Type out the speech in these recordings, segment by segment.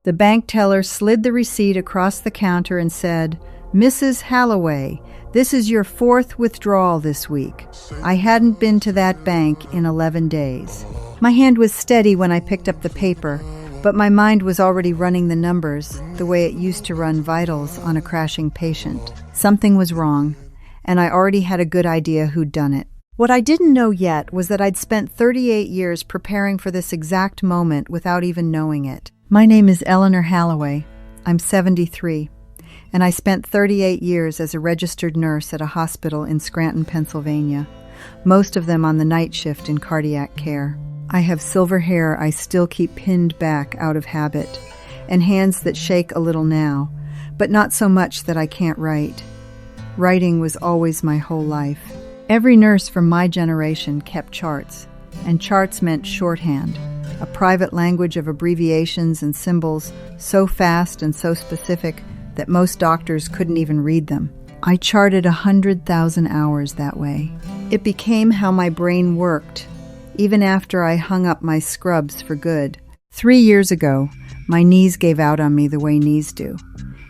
The bank teller slid the receipt across the counter and said, "Mrs. Halloway, this is your 4th withdrawal this week. I hadn't been to that bank in 11 days. My hand was steady when I picked up the paper, but my mind was already running the numbers the way it used to run vitals on a crashing patient. Something was wrong, and I already had a good idea who'd done it. What I didn't know yet was that I'd spent 38 years preparing for this exact moment without even knowing it. My name is Eleanor Halloway. I'm 73, and I spent 38 years as a registered nurse at a hospital in Scranton, Pennsylvania, most of them on the night shift in cardiac care. I have silver hair I still keep pinned back out of habit, and hands that shake a little now, but not so much that I can't write. Writing was always my whole life. Every nurse from my generation kept charts, and charts meant shorthand, a private language of abbreviations and symbols so fast and so specific that most doctors couldn't even read them. I charted 100,000 hours that way. It became how my brain worked, even after I hung up my scrubs for good. 3 years ago, my knees gave out on me the way knees do,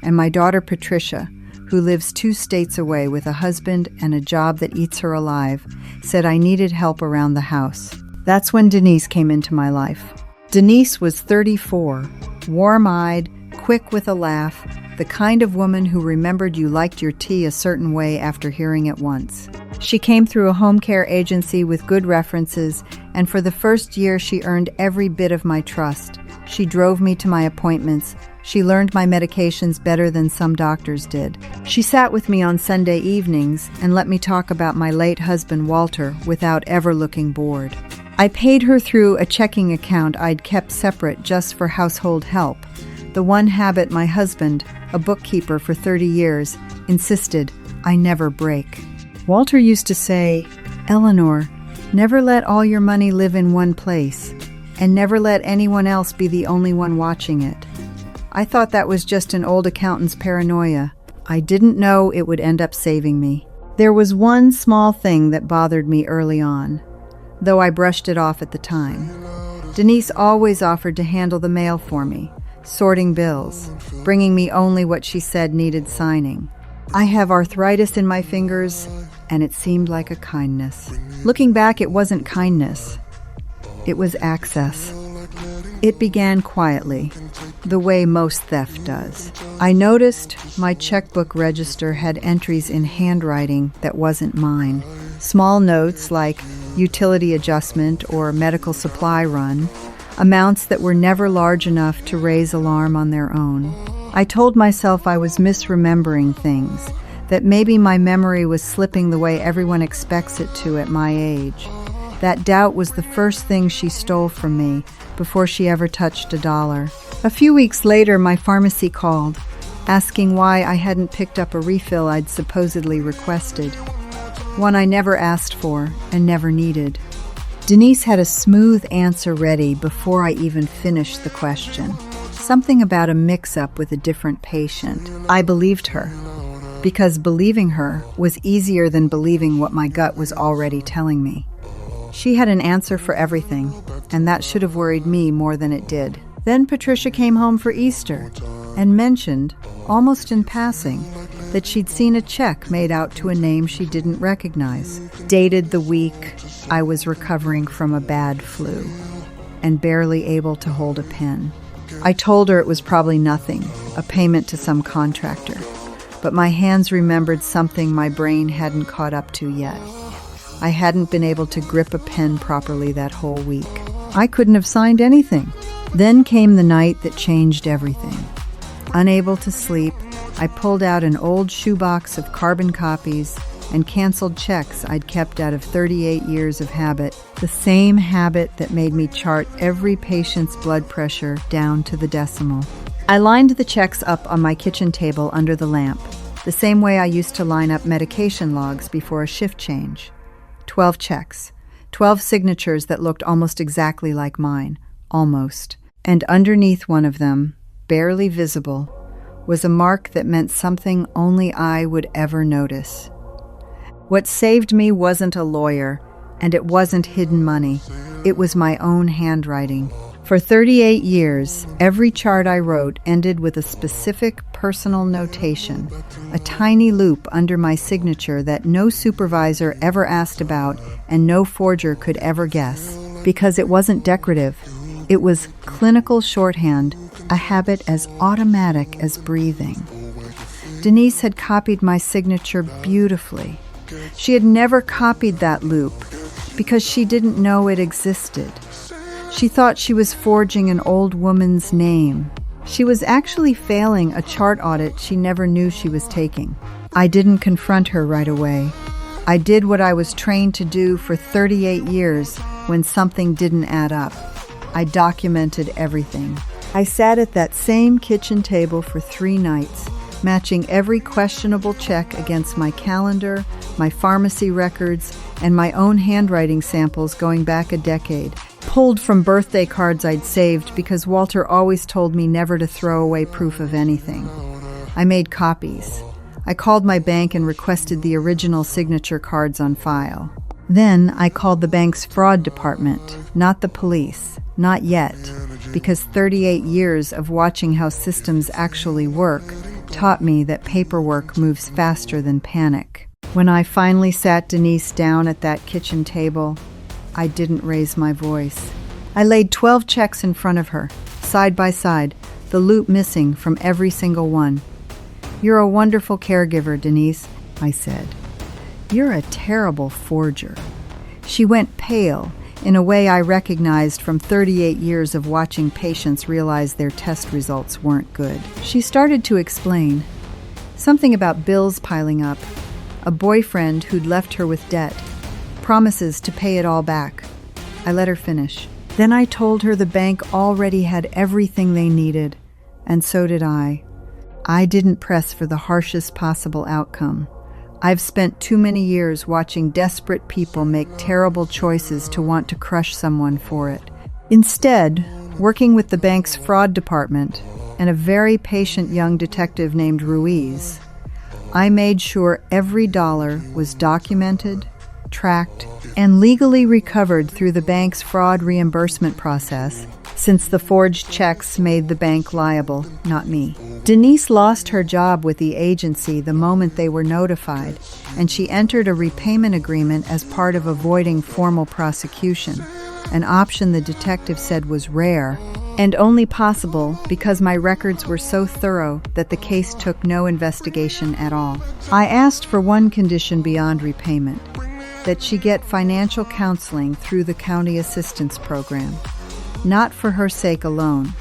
and my daughter Patricia, who lives 2 states away with a husband and a job that eats her alive, said I needed help around the house. That's when Denise came into my life. Denise was 34, warm-eyed, quick with a laugh, the kind of woman who remembered you liked your tea a certain way after hearing it once. She came through a home care agency with good references, and for the first year she earned every bit of my trust. She drove me to my appointments. She learned my medications better than some doctors did. She sat with me on Sunday evenings and let me talk about my late husband Walter without ever looking bored. I paid her through a checking account I'd kept separate just for household help, the one habit my husband, a bookkeeper for 30 years, insisted I never break. Walter used to say, "Eleanor, never let all your money live in one place, and never let anyone else be the only one watching it." I thought that was just an old accountant's paranoia. I didn't know it would end up saving me. There was one small thing that bothered me early on, though I brushed it off at the time. Denise always offered to handle the mail for me, sorting bills, bringing me only what she said needed signing. I have arthritis in my fingers, and it seemed like a kindness. Looking back, it wasn't kindness. It was access. It began quietly, the way most theft does. I noticed my checkbook register had entries in handwriting that wasn't mine. Small notes like utility adjustment or medical supply run, amounts that were never large enough to raise alarm on their own. I told myself I was misremembering things, that maybe my memory was slipping the way everyone expects it to at my age. That doubt was the first thing she stole from me before she ever touched $1. A few weeks later, my pharmacy called, asking why I hadn't picked up a refill I'd supposedly requested, one I never asked for and never needed. Denise had a smooth answer ready before I even finished the question. Something about a mix-up with a different patient. I believed her, because believing her was easier than believing what my gut was already telling me. She had an answer for everything, and that should have worried me more than it did. Then Patricia came home for Easter and mentioned, almost in passing, that she'd seen a check made out to a name she didn't recognize, dated the week I was recovering from a bad flu and barely able to hold a pen. I told her it was probably nothing, a payment to some contractor, but my hands remembered something my brain hadn't caught up to yet. I hadn't been able to grip a pen properly that whole week. I couldn't have signed anything. Then came the night that changed everything. Unable to sleep, I pulled out an old shoebox of carbon copies and canceled checks I'd kept out of 38 years of habit, the same habit that made me chart every patient's blood pressure down to the decimal. I lined the checks up on my kitchen table under the lamp, the same way I used to line up medication logs before a shift change. 12 checks, 12 signatures that looked almost exactly like mine, almost. And underneath one of them, barely visible, was a mark that meant something only I would ever notice. What saved me wasn't a lawyer, and it wasn't hidden money. It was my own handwriting. For 38 years, every chart I wrote ended with a specific personal notation, a tiny loop under my signature that no supervisor ever asked about and no forger could ever guess. Because it wasn't decorative, it was clinical shorthand, a habit as automatic as breathing. Denise had copied my signature beautifully. She had never copied that loop because she didn't know it existed. She thought she was forging an old woman's name. She was actually failing a chart audit she never knew she was taking. I didn't confront her right away. I did what I was trained to do for 38 years when something didn't add up. I documented everything. I sat at that same kitchen table for 3 nights, matching every questionable check against my calendar, my pharmacy records, and my own handwriting samples going back a decade, pulled from birthday cards I'd saved because Walter always told me never to throw away proof of anything. I made copies. I called my bank and requested the original signature cards on file. Then I called the bank's fraud department, not the police, not yet, because 38 years of watching how systems actually work taught me that paperwork moves faster than panic. When I finally sat Denise down at that kitchen table, I didn't raise my voice. I laid 12 checks in front of her, side by side, the loop missing from every single one. "You're a wonderful caregiver, Denise," I said. "You're a terrible forger." She went pale, in a way I recognized from 38 years of watching patients realize their test results weren't good. She started to explain. Something about bills piling up, a boyfriend who'd left her with debt, promises to pay it all back. I let her finish. Then I told her the bank already had everything they needed, and so did I. I didn't press for the harshest possible outcome. I've spent too many years watching desperate people make terrible choices to want to crush someone for it. Instead, working with the bank's fraud department and a very patient young detective named Ruiz, I made sure every dollar was documented, tracked, and legally recovered through the bank's fraud reimbursement process, since the forged checks made the bank liable, not me. Denise lost her job with the agency the moment they were notified, and she entered a repayment agreement as part of avoiding formal prosecution, an option the detective said was rare and only possible because my records were so thorough that the case took no investigation at all. I asked for one condition beyond repayment, that she get financial counseling through the county assistance program, not for her sake alone,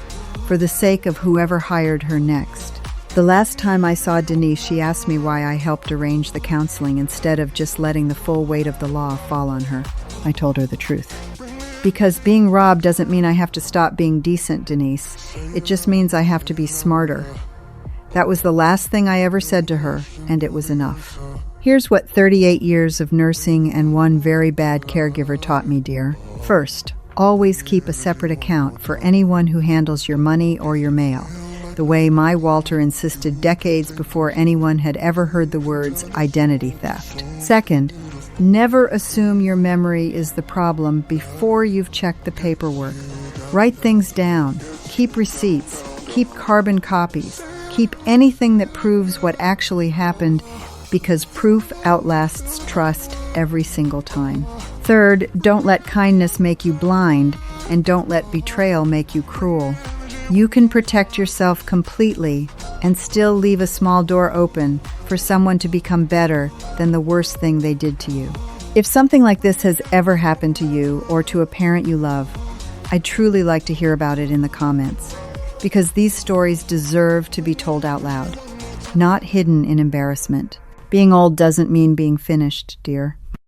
for the sake of whoever hired her next. The last time I saw Denise, she asked me why I helped arrange the counseling instead of just letting the full weight of the law fall on her. I told her the truth. Because being robbed doesn't mean I have to stop being decent, Denise. It just means I have to be smarter. That was the last thing I ever said to her, and it was enough. Here's what 38 years of nursing and one very bad caregiver taught me, dear. First, always keep a separate account for anyone who handles your money or your mail, the way my Walter insisted decades before anyone had ever heard the words identity theft. Second, never assume your memory is the problem before you've checked the paperwork. Write things down, keep receipts, keep carbon copies, keep anything that proves what actually happened, because proof outlasts trust every single time. Third, don't let kindness make you blind, and don't let betrayal make you cruel. You can protect yourself completely and still leave a small door open for someone to become better than the worst thing they did to you. If something like this has ever happened to you or to a parent you love, I'd truly like to hear about it in the comments, because these stories deserve to be told out loud, not hidden in embarrassment. Being old doesn't mean being finished, dear.